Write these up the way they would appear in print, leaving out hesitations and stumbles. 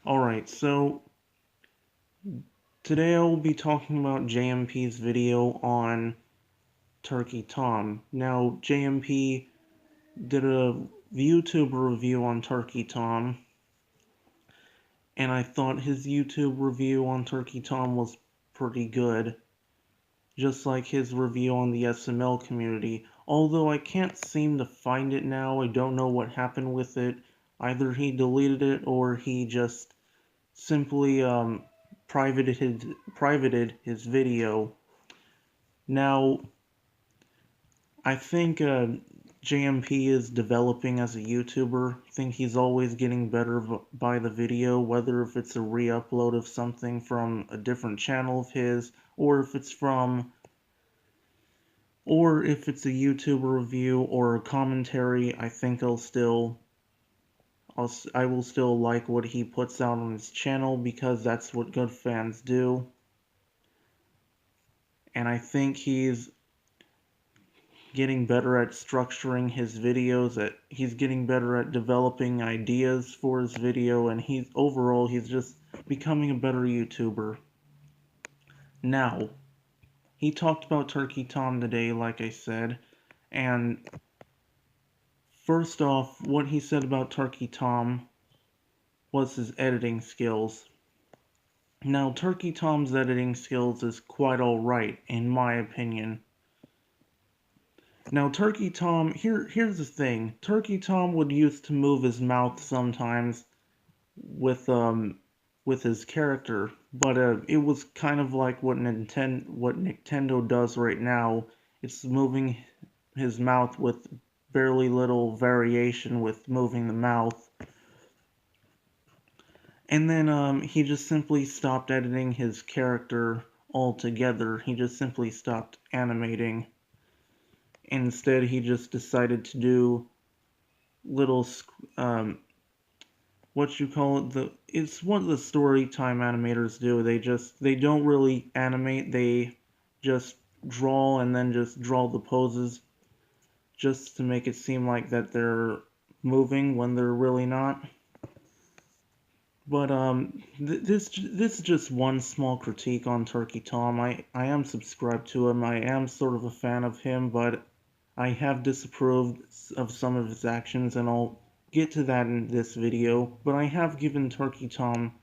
Alright, so today I will be talking about Jayempee's video on Turkey Tom. Now, Jayempee did a YouTube review on Turkey Tom, and I thought his YouTube review on Turkey Tom was pretty good, just like his review on the SML community. Although I can't seem to find it now, I don't know what happened with it. Either he deleted it or he just simply privated his video. Now, I think JMP is developing as a YouTuber. I think he's always getting better by the video, whether if it's a re-upload of something from a different channel of his, or if it's a YouTuber review or a commentary. I think I will still like what he puts out on his channel because that's what good fans do. And I think he's getting better at structuring his videos, he's getting better at developing ideas for his video, and he's just becoming a better YouTuber. Now, he talked about Turkey Tom today, like I said, and first off, what he said about Turkey Tom was his editing skills. Now, Turkey Tom's editing skills is quite alright, in my opinion. Now, Turkey Tom, here's the thing. Turkey Tom would used to move his mouth sometimes with his character, but it was kind of like what Nintendo does right now. It's moving his mouth with barely little variation with moving the mouth. And then he just simply stopped editing his character altogether. He just simply stopped animating. Instead, he just decided to do little what you call it, it's what the story time animators do. They don't really animate, they just draw and then just draw the poses just to make it seem like that they're moving when they're really not. But this is just one small critique on Turkey Tom. I am subscribed to him. I am sort of a fan of him, but I have disapproved of some of his actions, and I'll get to that in this video. But I have given Turkey Tom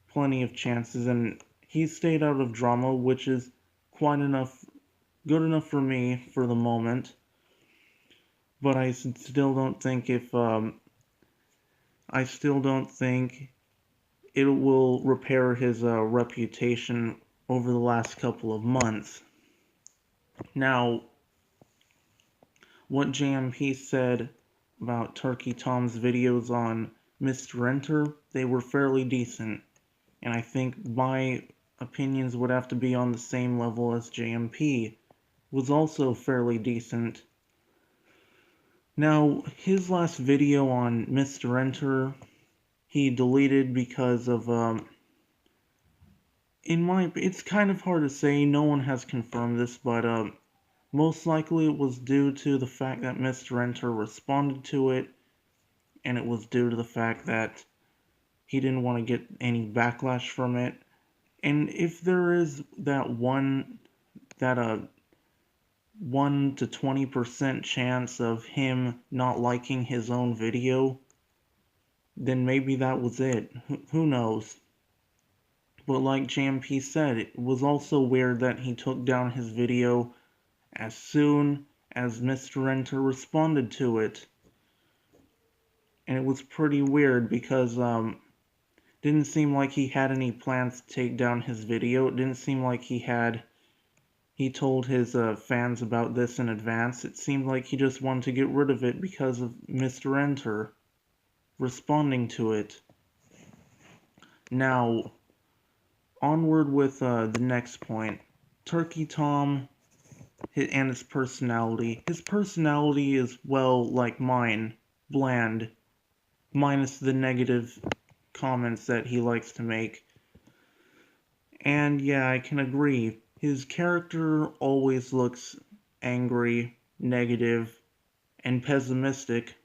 plenty of chances, and he stayed out of drama, which is quite enough, good enough for me for the moment. But I still don't think it will repair his reputation over the last couple of months. Now, what Jayempee said about Turkey Tom's videos on Mr. Enter, they were fairly decent, and I think my opinions would have to be on the same level as Jayempee, was also fairly decent. Now, his last video on Mr. Enter, he deleted because of, it's kind of hard to say, no one has confirmed this, but, most likely it was due to the fact that Mr. Enter responded to it, and it was due to the fact that he didn't want to get any backlash from it. And if there is that 1 to 20% chance of him not liking his own video, then maybe that was it. Who knows? But like JMP said, it was also weird that he took down his video as soon as Mr. Enter responded to it. And it was pretty weird because didn't seem like he had any plans to take down his video. It didn't seem like he told his fans about this in advance. It seemed like he just wanted to get rid of it because of Mr. Enter responding to it. Now, onward with the next point. Turkey Tom and his personality. His personality is, well, like mine, bland, minus the negative comments that he likes to make. And yeah, I can agree. His character always looks angry, negative, and pessimistic.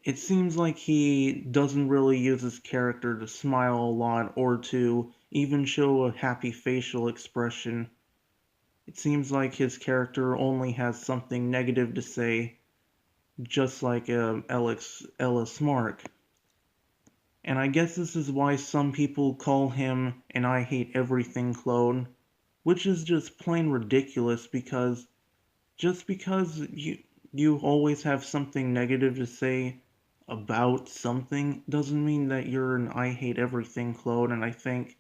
it seems like he doesn't really use his character to smile a lot or to even show a happy facial expression. It seems like his character only has something negative to say, just like Ellis Mark. And I guess this is why some people call him an I hate everything clone, which is just plain ridiculous because just because you always have something negative to say about something doesn't mean that you're an I hate everything clone. And I think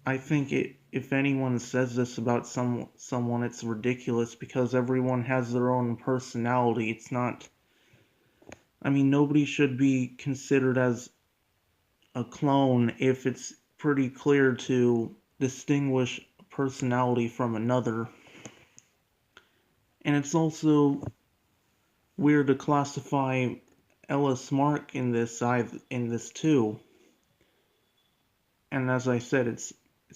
if anyone says this about someone, it's ridiculous because everyone has their own personality. It's not. I mean, nobody should be considered as a clone if it's pretty clear to distinguish a personality from another. And it's also weird to classify Ellis Mark in this too. And as I said, it's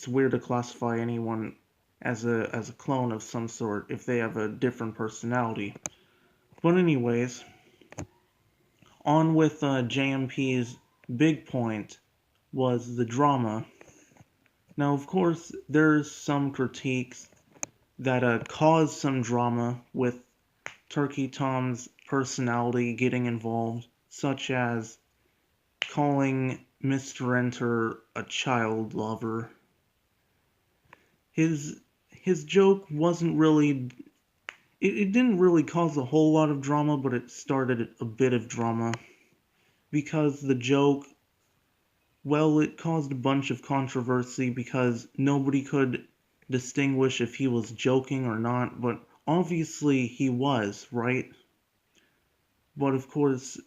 weird to classify anyone as a clone of some sort if they have a different personality. But anyways, on with Jayempee's big point was the drama. Now, of course, there's some critiques that caused some drama with Turkey Tom's personality getting involved, such as calling Mr. Enter a child lover. His joke wasn't really it didn't really cause a whole lot of drama, but it started a bit of drama because the joke, well, it caused a bunch of controversy because nobody could distinguish if he was joking or not, but obviously he was, right? But of course,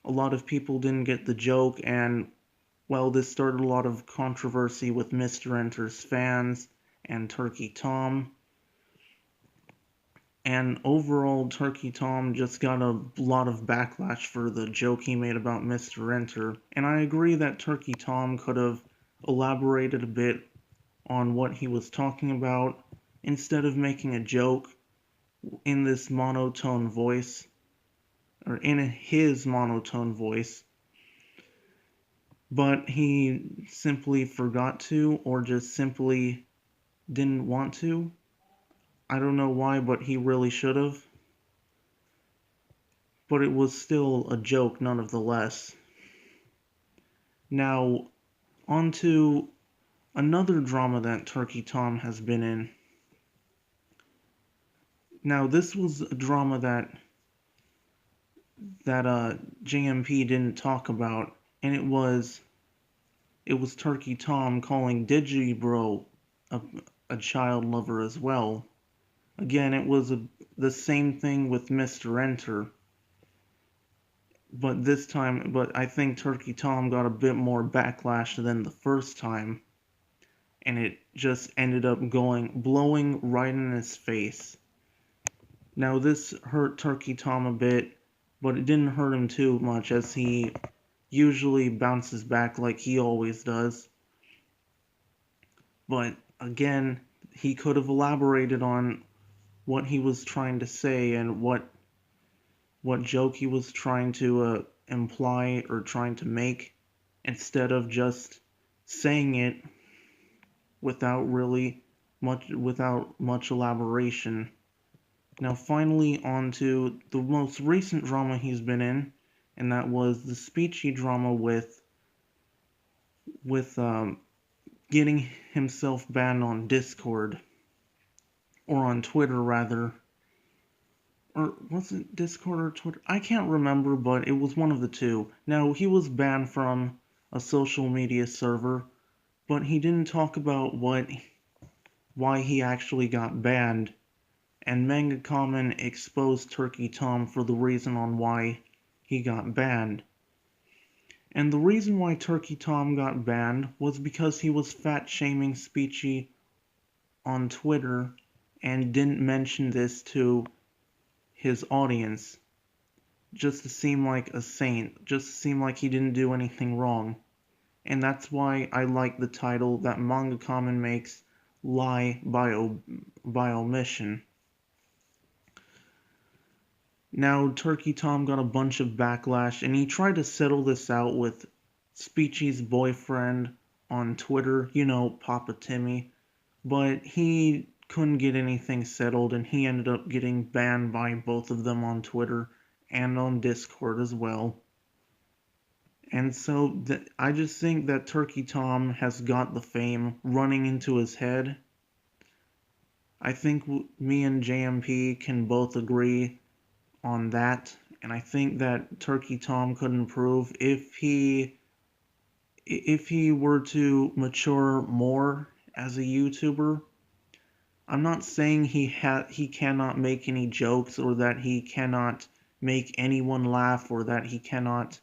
a lot of people didn't get the joke, and well, this started a lot of controversy with Mr. Enter's fans and Turkey Tom. And overall, Turkey Tom just got a lot of backlash for the joke he made about Mr. Enter. And I agree that Turkey Tom could have elaborated a bit on what he was talking about instead of making a joke in this monotone voice, or in his monotone voice. But he simply forgot to, or just simply didn't want to. I don't know why, but he really should have. But it was still a joke nonetheless. Now, on to another drama that Turkey Tom has been in. Now, this was a drama that Jayempee didn't talk about, and it was Turkey Tom calling Digibro a, a child lover as well. Again, it was the same thing with Mr. Enter. But I think Turkey Tom got a bit more backlash than the first time, and it just ended up blowing right in his face. Now, this hurt Turkey Tom a bit, but it didn't hurt him too much as he usually bounces back like he always does. But again, he could have elaborated on what he was trying to say and what joke he was trying to imply or trying to make instead of just saying it without much elaboration. Now finally on to the most recent drama he's been in, and that was the speechy drama with getting himself banned on Discord, or on Twitter rather. Or was it Discord or Twitter? I can't remember, but it was one of the two. Now, he was banned from a social media server, but he didn't talk about why he actually got banned. And Manga Common exposed Turkey Tom for the reason on why he got banned. And the reason why Turkey Tom got banned was because he was fat shaming Speechy on Twitter and didn't mention this to his audience, just to seem like a saint, just to seem like he didn't do anything wrong. And that's why I like the title that Manga Common makes, Lie by Omission. Now, Turkey Tom got a bunch of backlash, and he tried to settle this out with Speechy's boyfriend on Twitter, Papa Timmy, but he couldn't get anything settled, and he ended up getting banned by both of them on Twitter and on Discord as well. And so I just think that Turkey Tom has got the fame running into his head. I think me and Jayempee can both agree on that, and I think that Turkey Tom could improve if he were to mature more as a YouTuber. I'm not saying he cannot make any jokes or that he cannot make anyone laugh or that he cannot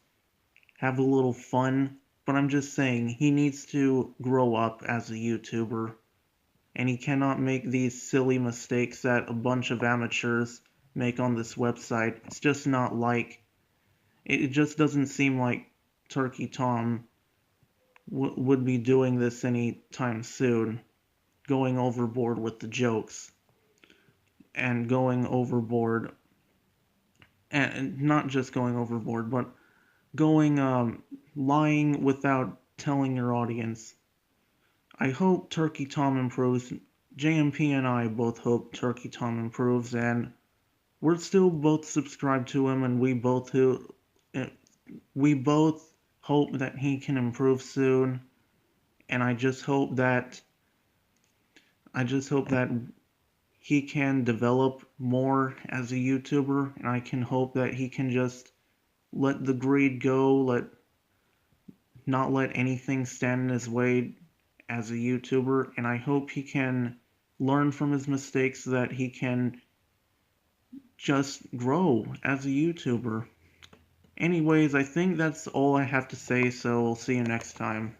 have a little fun, but I'm just saying he needs to grow up as a YouTuber, and he cannot make these silly mistakes that a bunch of amateurs make on this website. It's just not like it just doesn't seem like Turkey Tom would be doing this anytime soon, going overboard with the jokes and going overboard, and not just going overboard, but going lying without telling your audience. I hope Turkey Tom improves. Jayempee and I both hope Turkey Tom improves, and we're still both subscribed to him, and we both hope that he can improve soon. And I just hope that he can develop more as a YouTuber, and I can hope that he can just let the greed go, not let anything stand in his way as a YouTuber, and I hope he can learn from his mistakes so that he can just grow as a YouTuber. Anyways, I think that's all I have to say, so I'll see you next time.